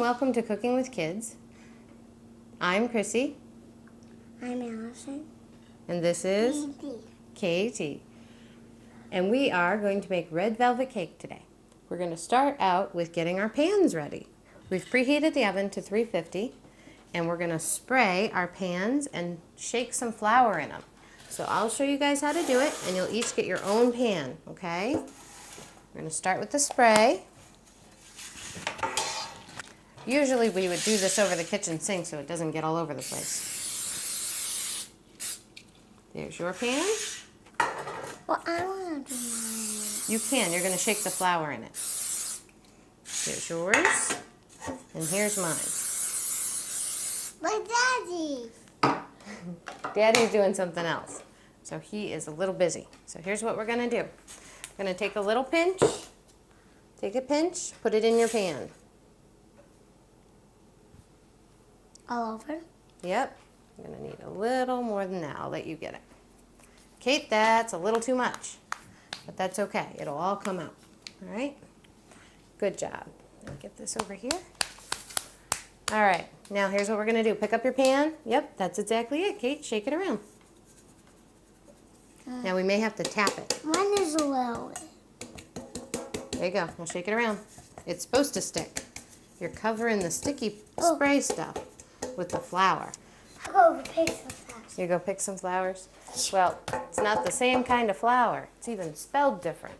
welcome to Cooking with Kids. I'm Chrissy. I'm Allison. And this is Katie. And we are going to make red velvet cake today. We're going to start out with getting our pans ready. We've preheated the oven to 350, and we're going to spray our pans and shake some flour in them. So I'll show you guys how to do it, and you'll each get your own pan, okay? We're going to start with the spray. Usually we would do this over the kitchen sink so it doesn't get all over the place. There's your pan. Well, I want to do mine. You can. You're going to shake the flour in it. Here's yours. And here's mine. My daddy. Daddy's doing something else. So he is a little busy. So here's what we're going to do. We're going to take a little pinch. Take a pinch. Put it in your pan. All over? Yep. I'm going to need a little more than that. I'll let you get it. Kate, that's a little too much. But that's okay. It'll all come out. All right? Good job. Let me get this over here. All right. Now here's what we're going to do. Pick up your pan. Yep, that's exactly it, Kate. Shake it around. Now we may have to tap it. Mine is a little. There you go. Now shake it around. It's supposed to stick. You're covering the sticky spray stuff with the flour. I'll go pick some flowers. You go pick some flowers? Well, it's not the same kind of flour. It's even spelled different.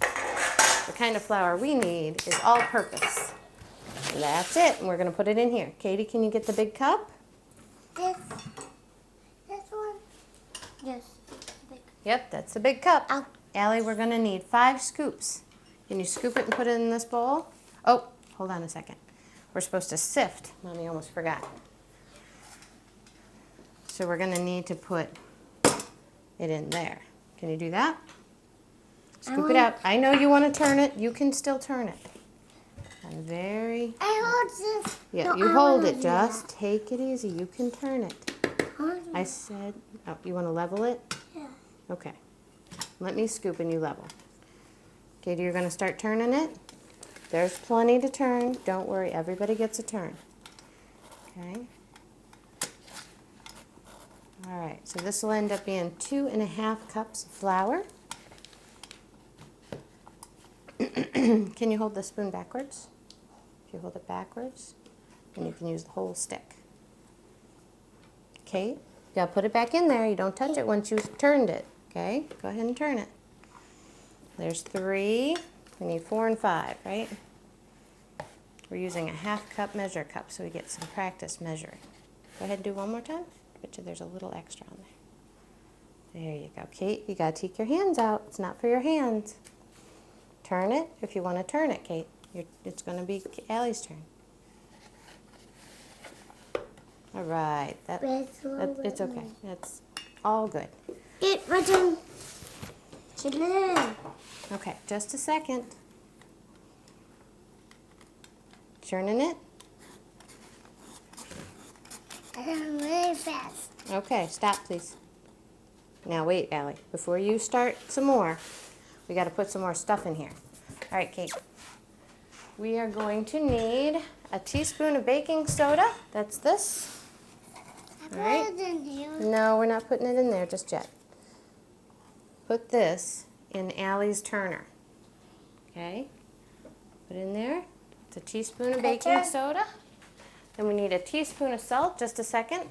The kind of flour we need is all-purpose. And that's it. And we're going to put it in here. Katie, can you get the big cup? This one? Yes. Big. Yep, that's the big cup. Ow. Allie, we're going to need 5 scoops. Can you scoop it and put it in this bowl? Oh, hold on a second. We're supposed to sift. Mommy almost forgot. So we're going to need to put it in there. Can you do that? Scoop it out. I know you want to turn it. You can still turn it. I'm very... I hold this. Yeah, No, you I hold wanna it. Just take it easy. You can turn it. I said... Oh, you want to level it? Yeah. Okay. Let me scoop and you level. Katie, you're going to start turning it. There's plenty to turn. Don't worry. Everybody gets a turn. Okay. All right. So this will end up being 2½ cups of flour. Can you hold the spoon backwards? If you hold it backwards, then you can use the whole stick. Okay. You got to put it back in there. You don't touch it once you've turned it. Okay. Go ahead and turn it. There's 3. We need 4 and 5, right? We're using a ½ cup measure cup, so we get some practice measuring. Go ahead and do one more time. Bet you there's a little extra on there. There you go. Kate, you got to take your hands out. It's not for your hands. Turn it if you want to turn it, Kate. It's going to be Allie's turn. All right. It's okay. That's all good. Get my turn. Sit in. Okay, just a second. Turning it. I'm really fast. Okay, stop, please. Now wait, Allie. Before you start some more, we got to put some more stuff in here. All right, Kate. We are going to need a teaspoon of baking soda. That's this. All right. Put it in here. No, we're not putting it in there just yet. Put this in Allie's turner. Okay. Put it in there. It's a teaspoon of baking soda. Then we need a teaspoon of salt. Just a second.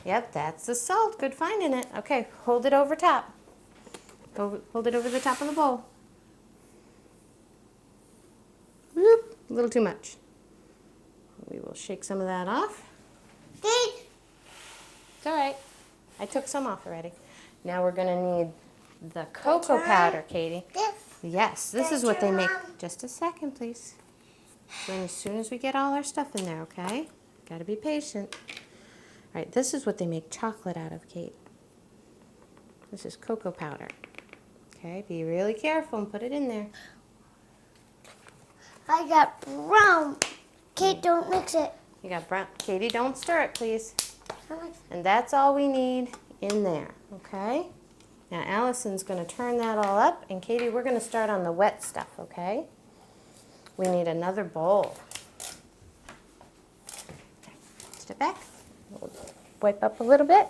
Yep, that's the salt. Good finding it. Okay, hold it over top. Hold it over the top of the bowl. Whoop, a little too much. We will shake some of that off. Kate. It's all right. I took some off already. Now we're going to need the cocoa powder, Katie. This. Yes, this is what they make. Just a second, please. And as soon as we get all our stuff in there, okay? Got to be patient. All right, this is what they make chocolate out of, Kate. This is cocoa powder. Okay, be really careful and put it in there. I got brown. Kate, don't mix it. You got brown. Katie, don't stir it, please. And that's all we need in there, okay? Now Allison's going to turn that all up, and Katie, we're going to start on the wet stuff, okay? We need another bowl. it back. We'll wipe up a little bit.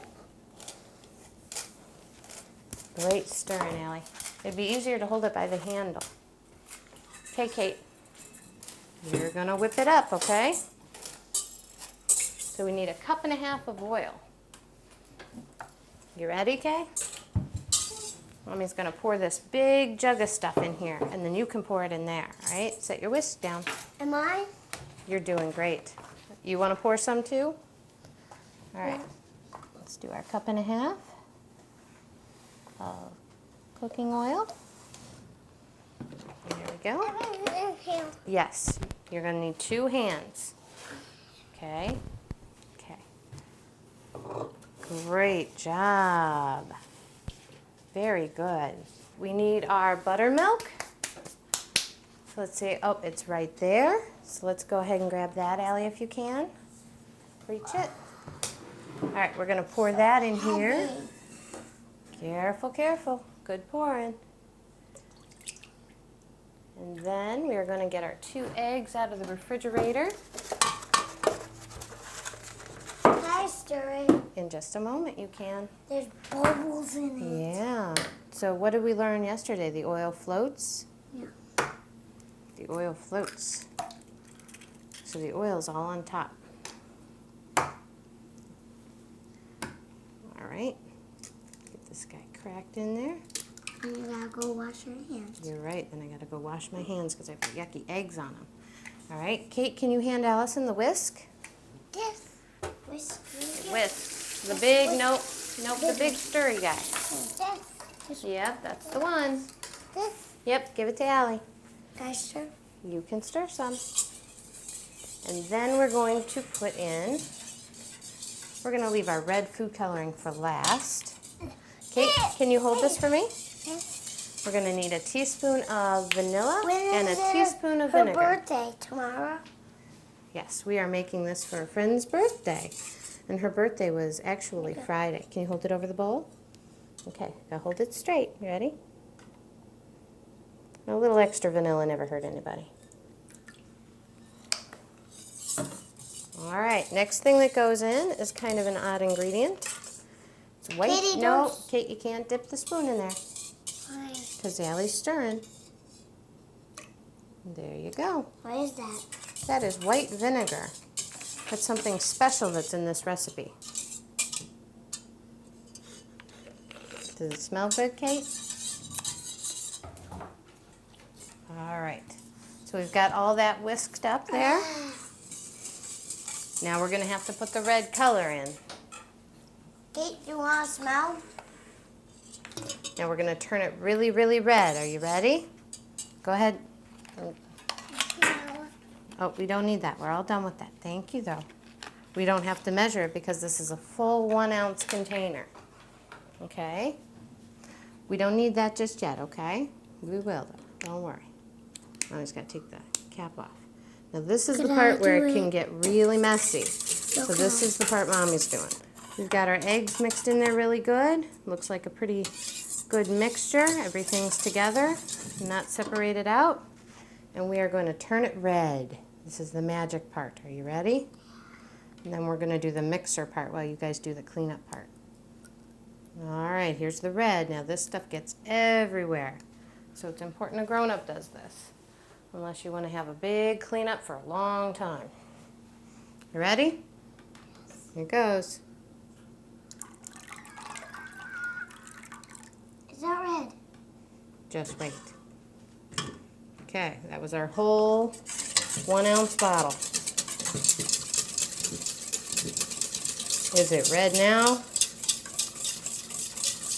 Great stirring, Allie. It'd be easier to hold it by the handle. Okay, Kate. You're gonna whip it up, okay? So we need 1.5 cups of oil. You ready, Kay? Mommy's gonna pour this big jug of stuff in here, and then you can pour it in there, all right? Set your whisk down. Am I? You're doing great. You wanna pour some too? All right, let's do our 1.5 cups of cooking oil. There we go. Yes, you're gonna need 2 hands. Okay, okay. Great job. Very good. We need our buttermilk. So let's see, oh, it's right there. So let's go ahead and grab that, Allie, if you can. Reach it. All right, we're gonna pour that in here. Careful, careful. Good pouring. And then we are gonna get our 2 eggs out of the refrigerator. Can I stir it? In just a moment, you can. There's bubbles in it. Yeah. So what did we learn yesterday? The oil floats? Yeah. The oil floats. So the oil's all on top. All right. Get this guy cracked in there. And you gotta go wash your hands. You're right. Then I gotta go wash my hands because I put yucky eggs on them. All right. Kate, can you hand Allison the whisk? Yes. Whisk. Whisk. The big, nope, the big stirry guy. This. Yep, that's the one. This. Yep, give it to Allie. Can I stir? You can stir some. And then we're going to put in, we're going to leave our red food coloring for last. Kate, can you hold this for me? Yes. We're going to need a teaspoon of vanilla and a When is teaspoon of her vinegar. birthday tomorrow? Yes, we are making this for a friend's birthday. And her birthday was actually Friday. Can you hold it over the bowl? Okay, now hold it straight. You ready? A little extra vanilla never hurt anybody. All right, next thing that goes in is kind of an odd ingredient. It's white. Katie, no, don't- Kate, you can't dip the spoon in there Why? because Allie's stirring. There you go. What is that? That is white vinegar. That's something special that's in this recipe. Does it smell good, Kate? All right. So we've got all that whisked up there. Now we're going to have to put the red color in. Kate, do you want to smell? Now we're going to turn it really, really red. Are you ready? Go ahead. Oh, we don't need that. We're all done with that. Thank you, though. We don't have to measure it because this is a full 1 ounce container. Okay? We don't need that just yet, okay? We will, though. Don't worry. I just got to take the cap off. Now, this is the part where it can get really messy. So this is the part Mommy's doing. We've got our eggs mixed in there really good. Looks like a pretty good mixture. Everything's together, not separated out. And we are going to turn it red. This is the magic part. Are you ready? And then we're going to do the mixer part while you guys do the cleanup part. All right, here's the red. Now this stuff gets everywhere. So it's important a grown-up does this. Unless you want to have a big cleanup for a long time. You ready? Here goes. Is that red? Just wait. Okay, that was our whole 1 ounce bottle. Is it red now?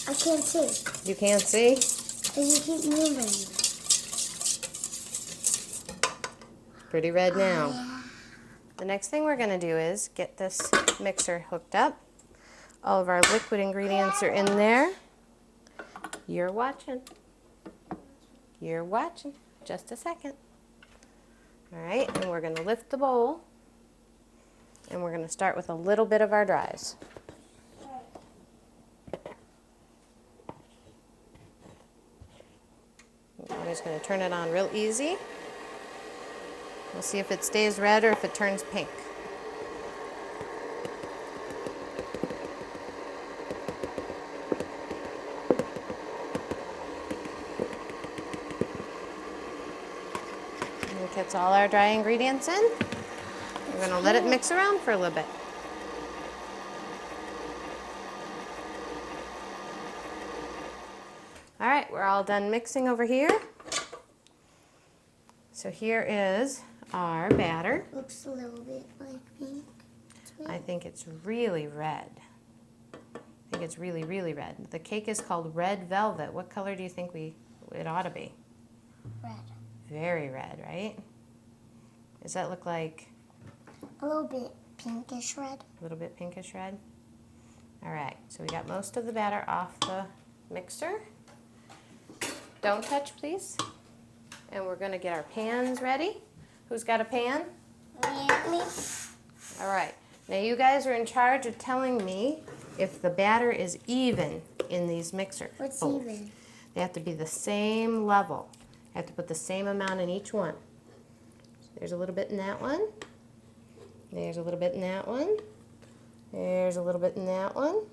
I can't see. You can't see? Because you keep moving. Pretty red now. The next thing we're going to do is get this mixer hooked up. All of our liquid ingredients are in there. You're watching. You're watching. Just a second. All right, and we're going to lift the bowl. And we're going to start with a little bit of our dries. I'm just going to turn it on real easy. We'll see if it stays red or if it turns pink. That's all our dry ingredients in. We're gonna let it mix around for a little bit. All right, we're all done mixing over here. So here is our batter. Looks a little bit like pink. I think it's really red. I think it's really, really red. The cake is called Red Velvet. What color do you think it ought to be? Red. Very red, right? Does that look like A little bit pinkish red. a little bit pinkish red? All right, so we got most of the batter off the mixer. Don't touch, please. And we're gonna get our pans ready. Who's got a pan? Me. All right, now you guys are in charge of telling me if the batter is even in these mixer What's bowls. even? They have to be the same level. You have to put the same amount in each one. So there's a little bit in that one. There's a little bit in that one. There's a little bit in that one.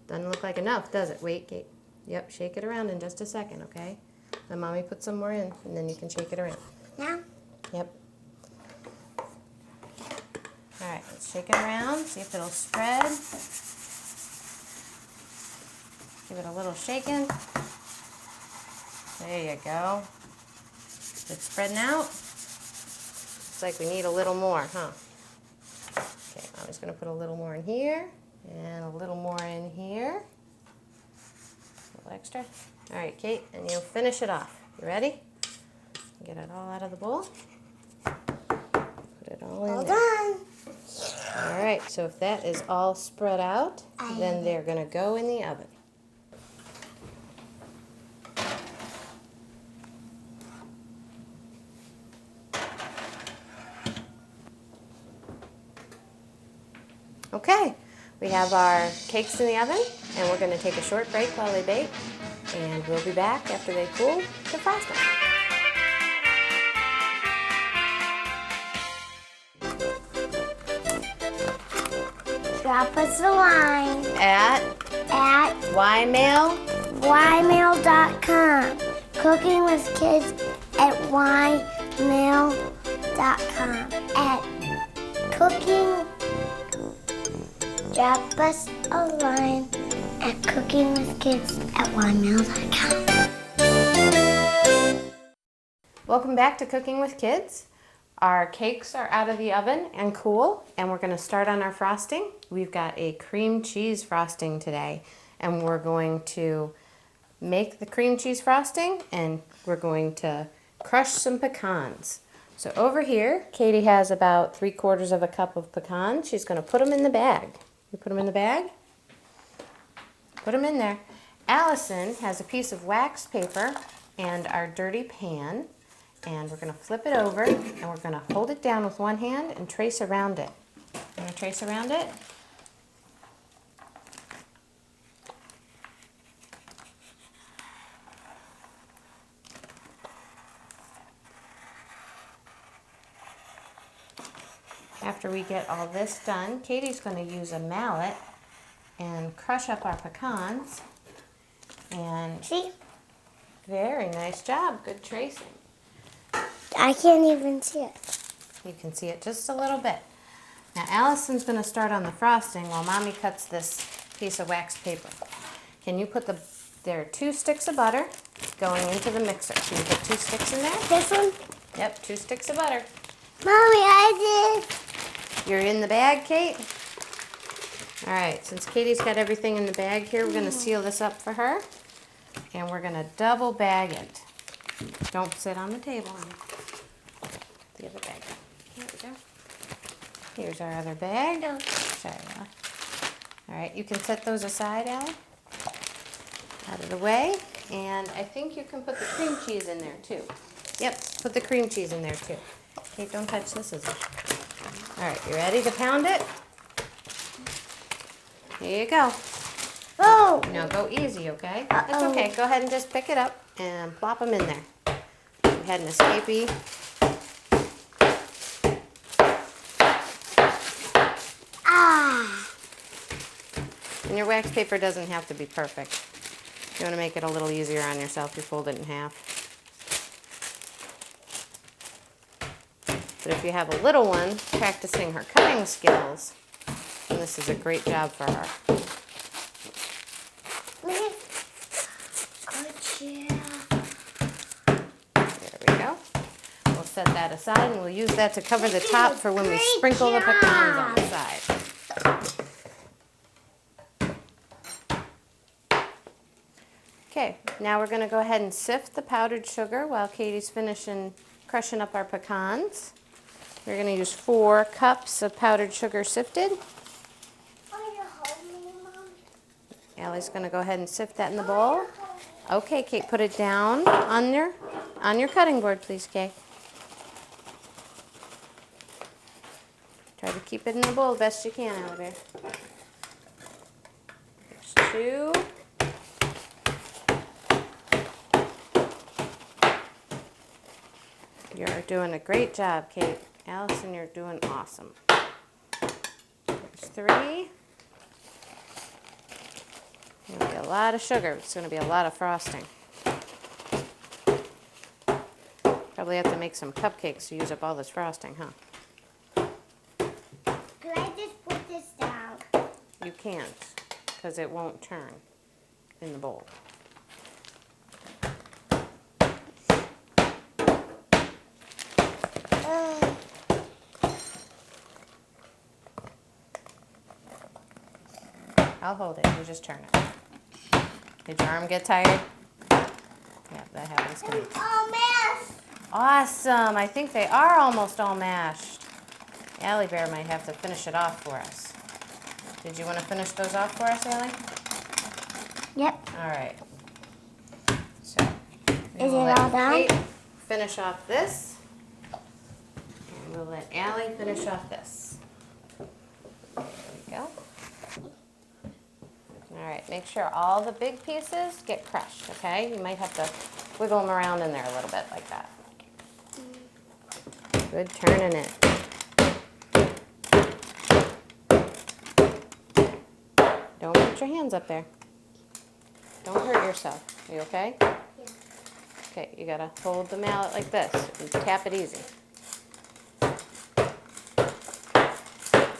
Doesn't look like enough, does it? Wait, Kate. Yep, shake it around in just a second, okay? Then Mommy put some more in, and then you can shake it around. Now? Yep. All right, let's shake it around, see if it'll spread. Give it a little shaking. There you go. It's spreading out. Looks like we need a little more, huh? Okay, I'm just gonna put a little more in here, and a little more in here. A little extra. All right, Kate, and you'll finish it off. You ready? Get it all out of the bowl. Put it all in All there. done. All right, so if that is all spread out, then they're gonna go in the oven. Okay, we have our cakes in the oven, and we're gonna take a short break while they bake, and we'll be back after they cool to frost them. Drop us a line At at ymail.com. Cooking with Kids at ymail.com. At cooking. Drop us a line at Cooking with Kids at ymail.com. Welcome back to Cooking with Kids. Our cakes are out of the oven and cool, and we're gonna start on our frosting. We've got a cream cheese frosting today, and we're going to make the cream cheese frosting, and we're going to crush some pecans. So over here, Katie has about 3/4 of a cup of pecans. She's gonna put them in the bag. You put them in the bag? Put them in there. Allison has a piece of wax paper and our dirty pan, and we're gonna flip it over, and we're gonna hold it down with one hand and trace around it. You wanna trace around it? After we get all this done, Katie's going to use a mallet and crush up our pecans. And See? very nice job. Good tracing. I can't even see it. You can see it just a little bit. Now Allison's going to start on the frosting while Mommy cuts this piece of wax paper. Can you put there are 2 sticks of butter going into the mixer. Can you put 2 sticks in there? This one? Yep, 2 sticks of butter. Mommy, I did. You're in the bag, Kate? All right, since Katie's got everything in the bag here, we're gonna seal this up for her. And we're gonna double bag it. Don't sit on the table. The other bag. Here we go. Here's our other bag. Sorry, Ella. All right, you can set those aside, Allie. Out of the way. And I think you can put the cream cheese in there too. Yep, put the cream cheese in there too. Kate, don't touch the scissors. All right, you ready to pound it? Here you go. Oh! Now go easy, okay? It's okay. Go ahead and just pick it up and plop them in there. We had an escapee. Ah! And your wax paper doesn't have to be perfect. If you want to make it a little easier on yourself, you fold it in half. But if you have a little one practicing her cutting skills, then this is a great job for her. Good job. There we go. We'll set that aside and we'll use that to cover the top for when we sprinkle the pecans on the side. Okay, now we're going to go ahead and sift the powdered sugar while Katie's finishing crushing up our pecans. We're going to use 4 cups of powdered sugar sifted. Are you holding me, Mom? Allie's going to go ahead and sift that in the bowl. Okay, Kate, put it down on your cutting board, please, Kate. Try to keep it in the bowl best you can, Allie Bear. There's 2. You're doing a great job, Kate. Allison, you're doing awesome. There's 3. It's going to be a lot of sugar. It's going to be a lot of frosting. Probably have to make some cupcakes to use up all this frosting, huh? Could I just put this down? You can't, because it won't turn in the bowl. I'll hold it. You just turn it. Did your arm get tired? Yeah, that happens to me. It's all mashed. Awesome. I think they are almost all mashed. Allie Bear might have to finish it off for us. Did you want to finish those off for us, Allie? Yep. All right. So, Is it all done? Kate finish off this. And we'll let Allie finish off this. There we go. All right, make sure all the big pieces get crushed, okay? You might have to wiggle them around in there a little bit like that. Good turning it. Don't put your hands up there. Don't hurt yourself. Are you okay? Yeah. Okay, you gotta hold the mallet like this and tap it easy.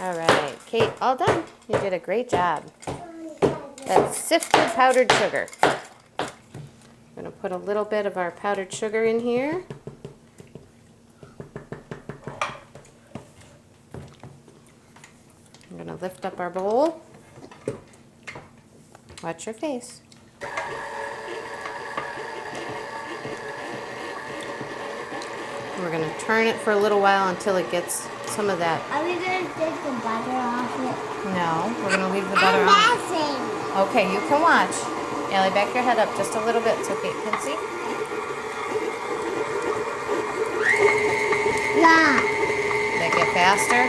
All right, Kate, all done. You did a great job. That's sifted powdered sugar. I'm going to put a little bit of our powdered sugar in here. I'm going to lift up our bowl. Watch your face. We're going to turn it for a little while until it gets some of that. Are we going to take the butter off it? No, we're going to leave the butter on. Amazing. Okay, you can watch. Allie, back your head up just a little bit so Kate can see. Yeah. Did that get faster?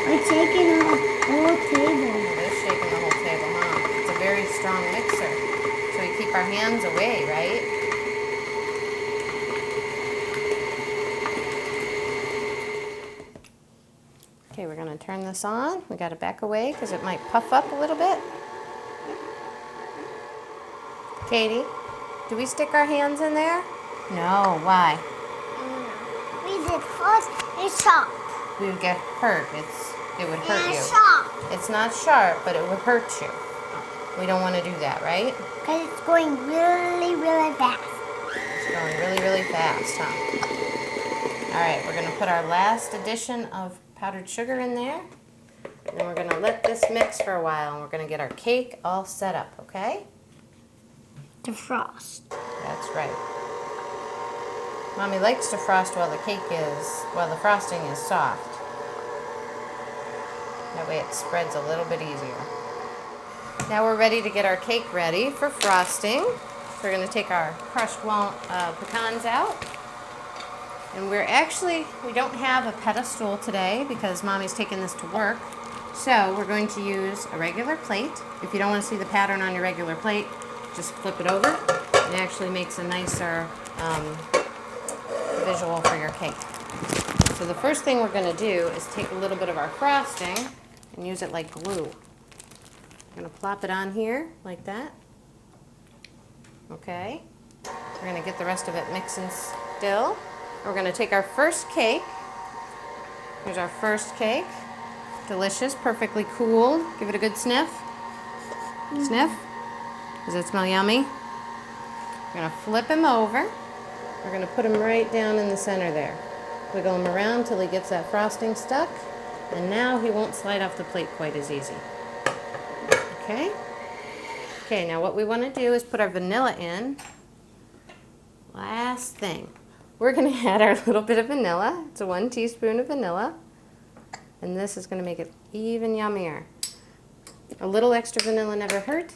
We're taking the whole table. It is shaking the whole table, huh? It's a very strong mixer. So we keep our hands away, right? Okay, we're going to turn this on. We got to back away because it might puff up a little bit. Katie, do we stick our hands in there? No, why? We did first. It's sharp. We would get hurt. It would hurt you. It's sharp. It's not sharp, but it would hurt you. We don't want to do that, right? Because it's going really, really fast. It's going really, really fast, huh? All right, we're going to put our last addition of powdered sugar in there. And then we're going to let this mix for a while, and we're going to get our cake all set up, okay? To frost. That's right. Mommy likes to frost while the frosting is soft. That way it spreads a little bit easier. Now we're ready to get our cake ready for frosting. So we're going to take our crushed pecans out. And we don't have a pedestal today because Mommy's taking this to work. So we're going to use a regular plate. If you don't want to see the pattern on your regular plate, just flip it over. It actually makes a nicer visual for your cake. So the first thing we're going to do is take a little bit of our frosting and use it like glue. I'm going to plop it on here like that. Okay. We're going to get the rest of it mixing still. We're going to take our first cake. Here's our first cake. Delicious, perfectly cooled. Give it a good sniff. Sniff. Does it smell yummy? We're going to flip him over. We're going to put him right down in the center there. Wiggle him around till he gets that frosting stuck. And now he won't slide off the plate quite as easy. Okay? Okay, now what we want to do is put our vanilla in. Last thing. We're going to add our little bit of vanilla. It's a 1 teaspoon of vanilla. And this is going to make it even yummier. A little extra vanilla never hurt,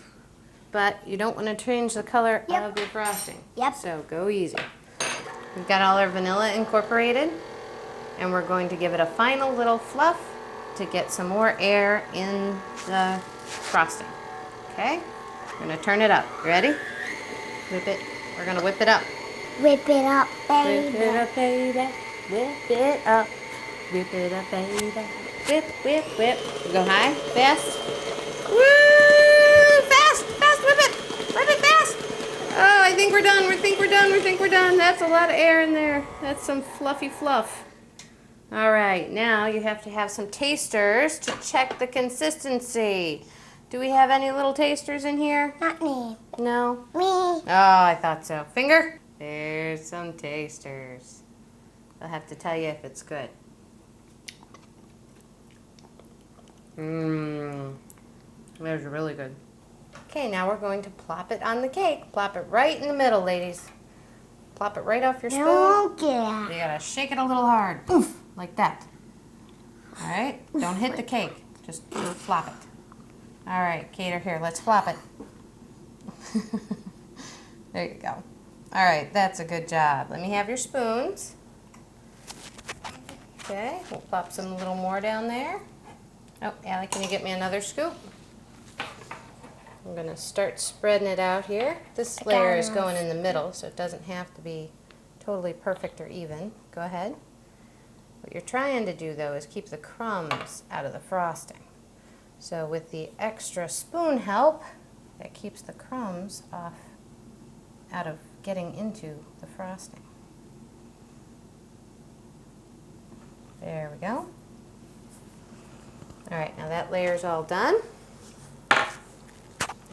but you don't want to change the color of your frosting. Yep. So go easy. We've got all our vanilla incorporated, and we're going to give it a final little fluff to get some more air in the frosting. Okay? We're going to turn it up. You ready? Whip it. We're going to whip it up. Whip it up, baby. Whip it up, baby. Whip it up. Whip it up, baby. Whip, whip, whip. Go high, fast. Woo! Fast, fast, whip it. Whip it fast. Oh, I think we're done. We think we're done. We think we're done. That's a lot of air in there. That's some fluffy fluff. All right, now you have to have some tasters to check the consistency. Do we have any little tasters in here? Not me. No? Me. Oh, I thought so. Finger? There's some tasters. I'll have to tell you if it's good. Those are really good. Okay, now we're going to plop it on the cake. Plop it right in the middle, ladies. Plop it right off your spoon. Don't get out. You gotta shake it a little hard. Oof, like that. All right, don't hit the cake. Just flop it. All right, Cater, here, let's flop it. There you go. All right, that's a good job. Let me have your spoons. Okay, we'll plop some a little more down there. Oh, Allie, can you get me another scoop? I'm going to start spreading it out here. This layer is going in the middle, so it doesn't have to be totally perfect or even. Go ahead. What you're trying to do, though, is keep the crumbs out of the frosting. So with the extra spoon help, that keeps the crumbs out of getting into the frosting. There we go. All right, now that layer's all done.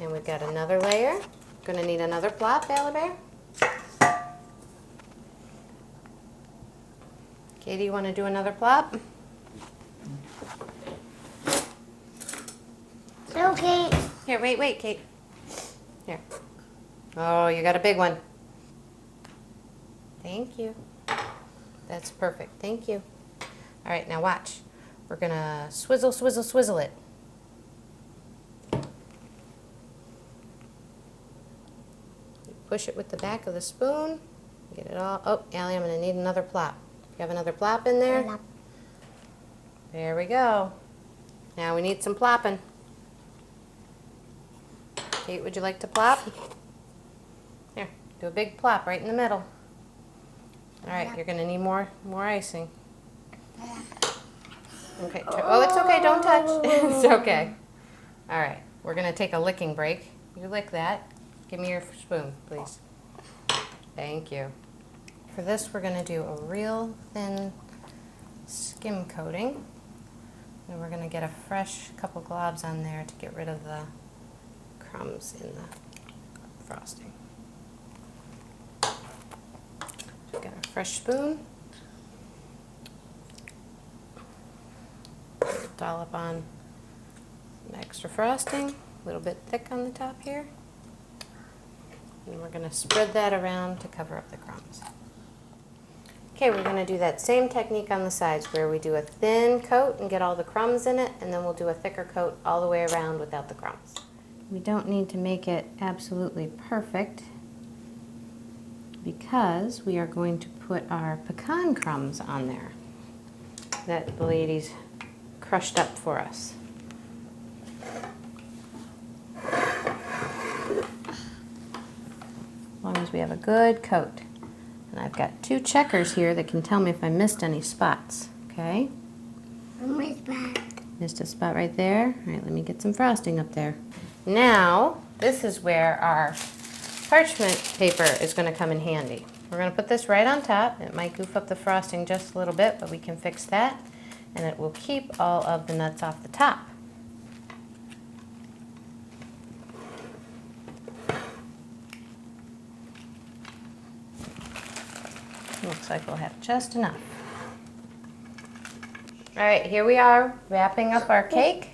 And we've got another layer. Gonna need another plop, Allie Bear. Katie, you wanna do another plop? Okay. Here, wait, Kate. Here. Oh, you got a big one. Thank you. That's perfect, thank you. All right, now watch. We're gonna swizzle, swizzle, swizzle it. Push it with the back of the spoon. Get it all. Oh, Allie, I'm gonna need another plop. You have another plop in there? There we go. Now we need some plopping. Kate, would you like to plop? Here, do a big plop right in the middle. All right, you're gonna need more icing. Okay. Oh, it's okay. Don't touch. It's okay. All right. We're gonna take a licking break. You lick that. Give me your spoon, please. Thank you. For this, we're gonna do a real thin skim coating. And we're gonna get a fresh couple globs on there to get rid of the crumbs in the frosting. We've got a fresh spoon. Dollop on some extra frosting, a little bit thick on the top here. And we're going to spread that around to cover up the crumbs. Okay, we're going to do that same technique on the sides where we do a thin coat and get all the crumbs in it, and then we'll do a thicker coat all the way around without the crumbs. We don't need to make it absolutely perfect because we are going to put our pecan crumbs on there that the ladies crushed up for us. As long as we have a good coat. And I've got 2 checkers here that can tell me if I missed any spots. Okay? Missed a spot right there. All right, let me get some frosting up there. Now, this is where our parchment paper is going to come in handy. We're going to put this right on top. It might goof up the frosting just a little bit, but we can fix that. And it will keep all of the nuts off the top. Looks like we'll have just enough. All right, here we are wrapping up our cake.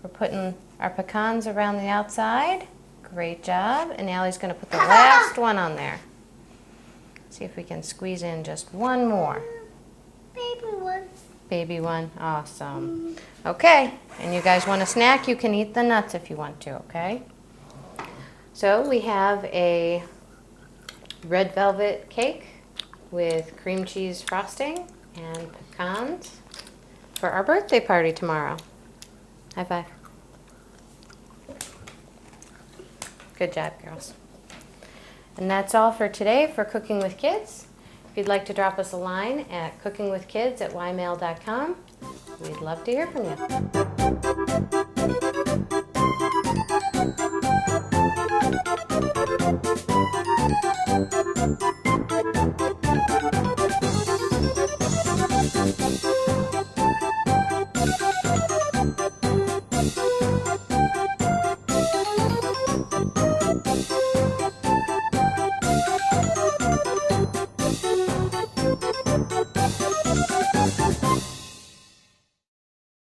We're putting our pecans around the outside. Great job. And Allie's going to put the last one on there. See if we can squeeze in just one more. Baby one. Baby one. Awesome. Okay, and you guys want a snack? You can eat the nuts if you want to, okay? So we have a red velvet cake with cream cheese frosting and pecans for our birthday party tomorrow. High five. Good job, girls. And that's all for today for Cooking with Kids. If you'd like to drop us a line at cookingwithkids@ymail.com, we'd love to hear from you.